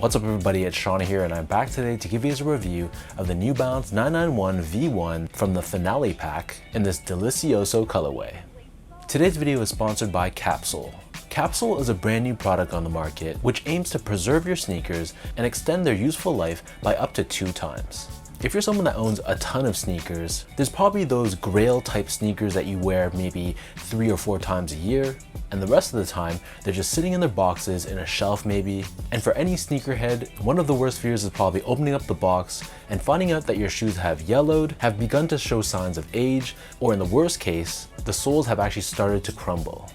What's up everybody, it's Sean here and I'm back today to give you a review of the New Balance 991 V1 from the Finale pack in this Delicioso colorway. Today's video is sponsored by Capsule. Capsule is a brand new product on the market which aims to preserve your sneakers and extend their useful life by up to 2 times. If you're someone that owns a ton of sneakers, there's probably those grail type sneakers that you wear maybe 3 or 4 times a year, and the rest of the time they're just sitting in their boxes in a shelf maybe. And for any sneakerhead, one of the worst fears is probably opening up the box and finding out that your shoes have yellowed, have begun to show signs of age, or in the worst case, the soles have actually started to crumble.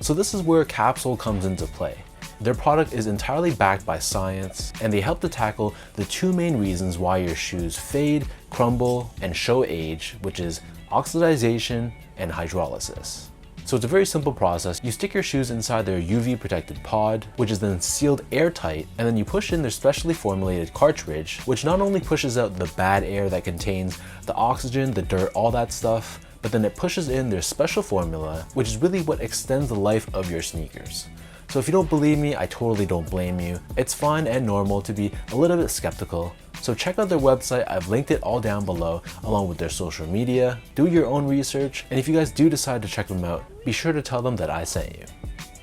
So this is where Capsule comes into play. Their product is entirely backed by science, and they help to tackle the 2 main reasons why your shoes fade, crumble, and show age, which is oxidization and hydrolysis. So it's a very simple process. You stick your shoes inside their UV protected pod, which is then sealed airtight, and then you push in their specially formulated cartridge, which not only pushes out the bad air that contains the oxygen, the dirt, all that stuff, but then it pushes in their special formula, which is really what extends the life of your sneakers. So if you don't believe me, I totally don't blame you. It's fine and normal to be a little bit skeptical. So check out their website, I've linked it all down below, along with their social media. Do your own research, and if you guys do decide to check them out, be sure to tell them that I sent you.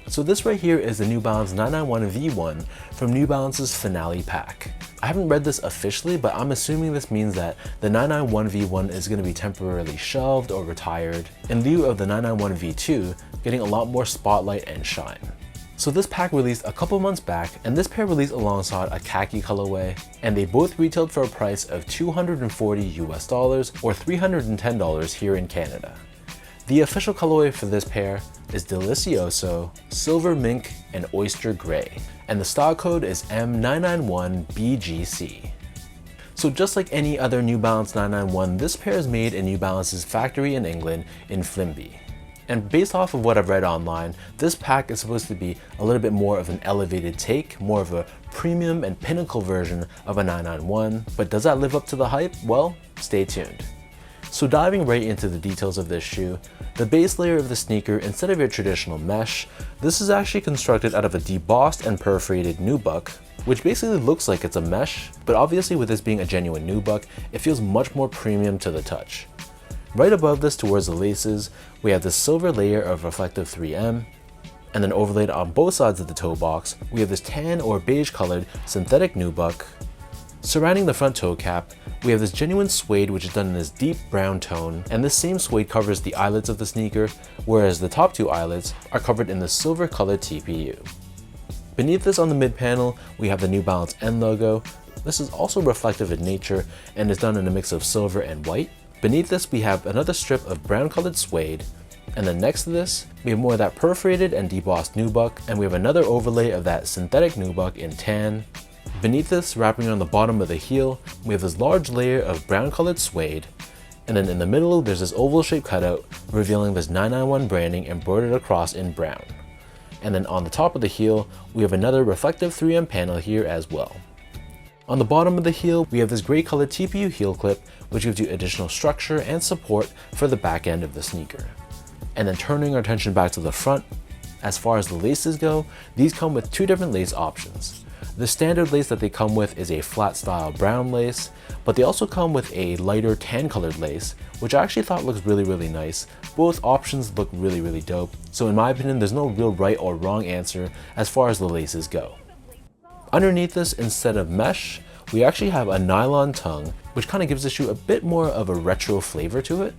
So this right here is the New Balance 991 V1 from New Balance's Finale pack. I haven't read this officially, but I'm assuming this means that the 991 V1 is going to be temporarily shelved or retired, in lieu of the 991 V2 getting a lot more spotlight and shine. So this pack released a couple months back, and this pair released alongside a khaki colorway, and they both retailed for a price of $240 US or $310 here in Canada. The official colorway for this pair is Delicioso, Silver Mink, and Oyster Gray, and the style code is M991BGC. So just like any other New Balance 991, this pair is made in New Balance's factory in England in Flimby. And based off of what I've read online, this pack is supposed to be a little bit more of an elevated take, more of a premium and pinnacle version of a 991, but does that live up to the hype? Well, stay tuned. So diving right into the details of this shoe, the base layer of the sneaker, instead of your traditional mesh, this is actually constructed out of a debossed and perforated nubuck, which basically looks like it's a mesh, but obviously with this being a genuine nubuck, it feels much more premium to the touch. Right above this towards the laces, we have this silver layer of reflective 3M, and then overlaid on both sides of the toe box, we have this tan or beige colored synthetic nubuck. Surrounding the front toe cap, we have this genuine suede which is done in this deep brown tone, and this same suede covers the eyelets of the sneaker, whereas the top 2 eyelets are covered in the silver colored TPU. Beneath this on the mid panel, we have the New Balance N logo. This is also reflective in nature and is done in a mix of silver and white. Beneath this, we have another strip of brown colored suede, and then next to this, we have more of that perforated and debossed nubuck, and we have another overlay of that synthetic nubuck in tan. Beneath this, wrapping on the bottom of the heel, we have this large layer of brown colored suede, and then in the middle, there's this oval shaped cutout revealing this 991 branding embroidered across in brown. And then on the top of the heel, we have another reflective 3M panel here as well. On the bottom of the heel, we have this gray colored TPU heel clip, which gives you additional structure and support for the back end of the sneaker. And then turning our attention back to the front, as far as the laces go, these come with 2 different lace options. The standard lace that they come with is a flat style brown lace, but they also come with a lighter tan colored lace, which I actually thought looks really nice. Both options look really dope, so in my opinion, there's no real right or wrong answer as far as the laces go. Underneath this, instead of mesh, we actually have a nylon tongue, which kind of gives the shoe a bit more of a retro flavor to it.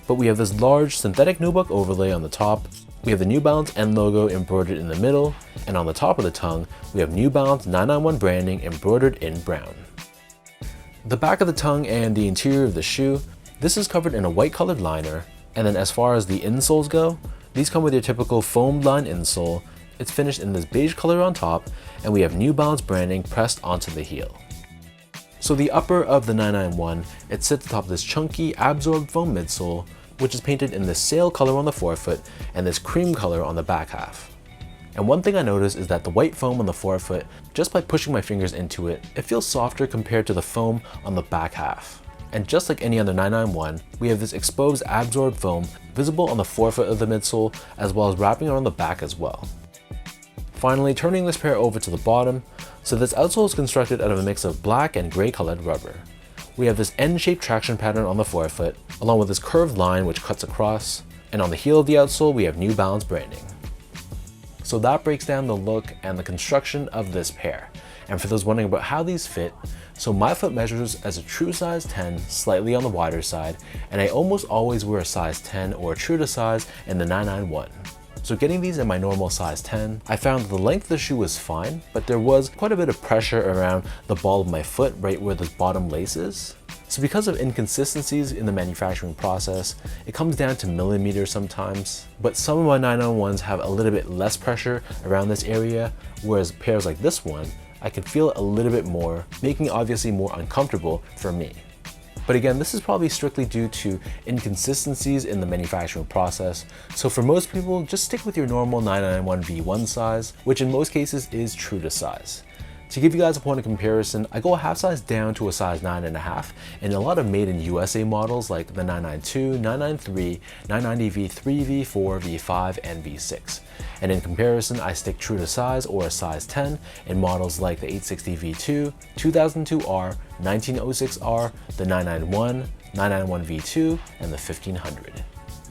But we have this large synthetic nubuck overlay on the top, we have the New Balance N logo embroidered in the middle, and on the top of the tongue, we have New Balance 991 branding embroidered in brown. The back of the tongue and the interior of the shoe, this is covered in a white colored liner, and then as far as the insoles go, these come with your typical foamed line insole. It's finished in this beige color on top, and we have New Balance branding pressed onto the heel. So the upper of the 991, it sits atop this chunky absorbed foam midsole, which is painted in this sail color on the forefoot and this cream color on the back half. And one thing I noticed is that the white foam on the forefoot, just by pushing my fingers into it, it feels softer compared to the foam on the back half. And just like any other 991, we have this exposed absorbed foam visible on the forefoot of the midsole, as well as wrapping around the back as well. Finally, turning this pair over to the bottom, so this outsole is constructed out of a mix of black and gray colored rubber. We have this N-shaped traction pattern on the forefoot, along with this curved line which cuts across, and on the heel of the outsole we have New Balance branding. So that breaks down the look and the construction of this pair. And for those wondering about how these fit, so my foot measures as a true size 10, slightly on the wider side, and I almost always wear a size 10 or a true to size in the 991. So getting these in my normal size 10, I found the length of the shoe was fine, but there was quite a bit of pressure around the ball of my foot right where the bottom lace is. So because of inconsistencies in the manufacturing process, it comes down to millimeters sometimes, but some of my 991s have a little bit less pressure around this area, whereas pairs like this one, I can feel it a little bit more, making it obviously more uncomfortable for me. But again, this is probably strictly due to inconsistencies in the manufacturing process. So for most people, just stick with your normal 991 V1 size, which in most cases is true to size. To give you guys a point of comparison, I go a half size down to a size 9.5 in a lot of made in USA models like the 992, 993, 990 V3, V4, V5, and V6. And in comparison, I stick true to size or a size 10 in models like the 860 V2, 2002R, 1906R, the 991, 991 V2, and the 1500.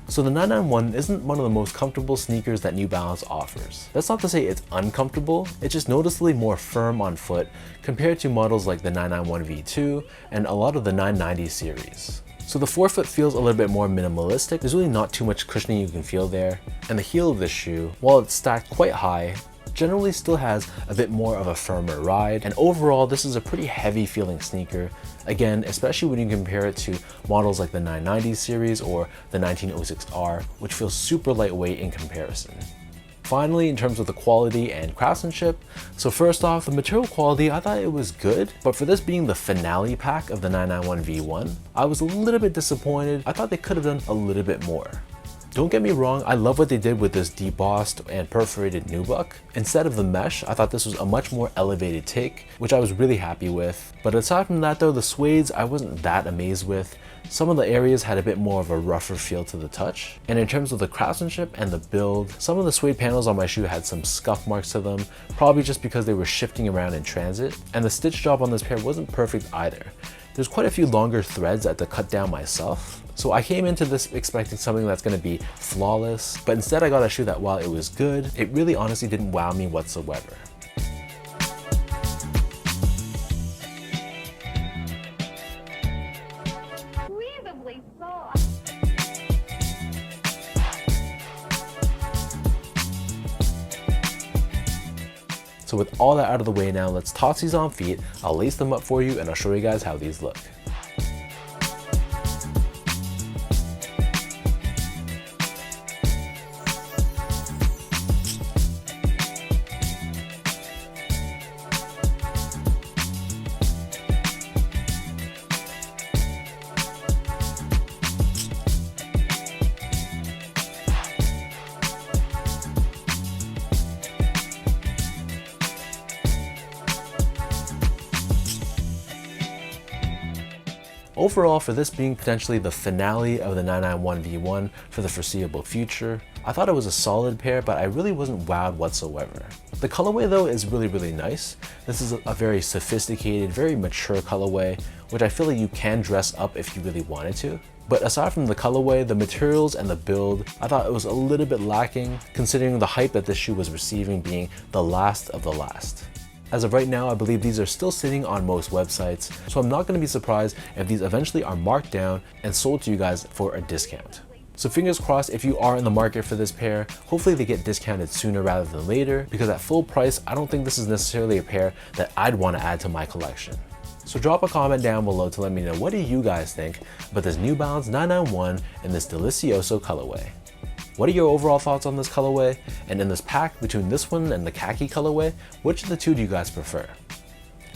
So the 991 isn't one of the most comfortable sneakers that New Balance offers. That's not to say it's uncomfortable, it's just noticeably more firm on foot compared to models like the 991 V2 and a lot of the 990 series. So the forefoot feels a little bit more minimalistic, there's really not too much cushioning you can feel there, and the heel of this shoe, while it's stacked quite high, generally still has a bit more of a firmer ride, and overall this is a pretty heavy feeling sneaker, again especially when you compare it to models like the 990 series or the 1906R, which feels super lightweight in comparison. Finally, in terms of the quality and craftsmanship, so first off, the material quality, I thought it was good, but for this being the finale pack of the 991 V1, I was a little bit disappointed. I thought they could have done a little bit more. Don't get me wrong, I love what they did with this debossed and perforated nubuck. Instead of the mesh, I thought this was a much more elevated take, which I was really happy with. But aside from that though, the suedes I wasn't that amazed with. Some of the areas had a bit more of a rougher feel to the touch. And in terms of the craftsmanship and the build, some of the suede panels on my shoe had some scuff marks to them, probably just because they were shifting around in transit. And the stitch job on this pair wasn't perfect either. There's quite a few longer threads at the cut down myself. So I came into this expecting something that's going to be flawless, but instead I got a shoe that while it was good, it really honestly didn't wow me whatsoever. So with all that out of the way now, let's toss these on feet, I'll lace them up for you, and I'll show you guys how these look. Overall, for this being potentially the finale of the 991 V1 for the foreseeable future, I thought it was a solid pair, but I really wasn't wowed whatsoever. The colorway though is really nice. This is a very sophisticated, very mature colorway, which I feel like you can dress up if you really wanted to. But aside from the colorway, the materials and the build, I thought it was a little bit lacking, considering the hype that this shoe was receiving being the last of the last. As of right now, I believe these are still sitting on most websites, so I'm not going to be surprised if these eventually are marked down and sold to you guys for a discount. So fingers crossed if you are in the market for this pair, hopefully they get discounted sooner rather than later, because at full price, I don't think this is necessarily a pair that I'd want to add to my collection. So drop a comment down below to let me know, what do you guys think about this New Balance 991 in this Delicioso colorway? What are your overall thoughts on this colorway? And in this pack between this one and the khaki colorway, which of the two do you guys prefer?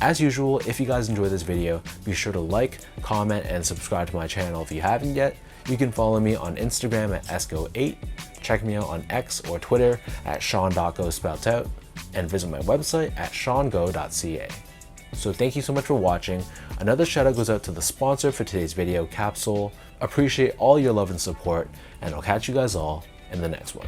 As usual, if you guys enjoyed this video, be sure to like, comment, and subscribe to my channel if you haven't yet. You can follow me on Instagram at esco8, check me out on X or Twitter at sean.go spelled out, and visit my website at seango.ca. So thank you so much for watching. Another shout out goes out to the sponsor for today's video, Capsule. Appreciate all your love and support, and I'll catch you guys all in the next one.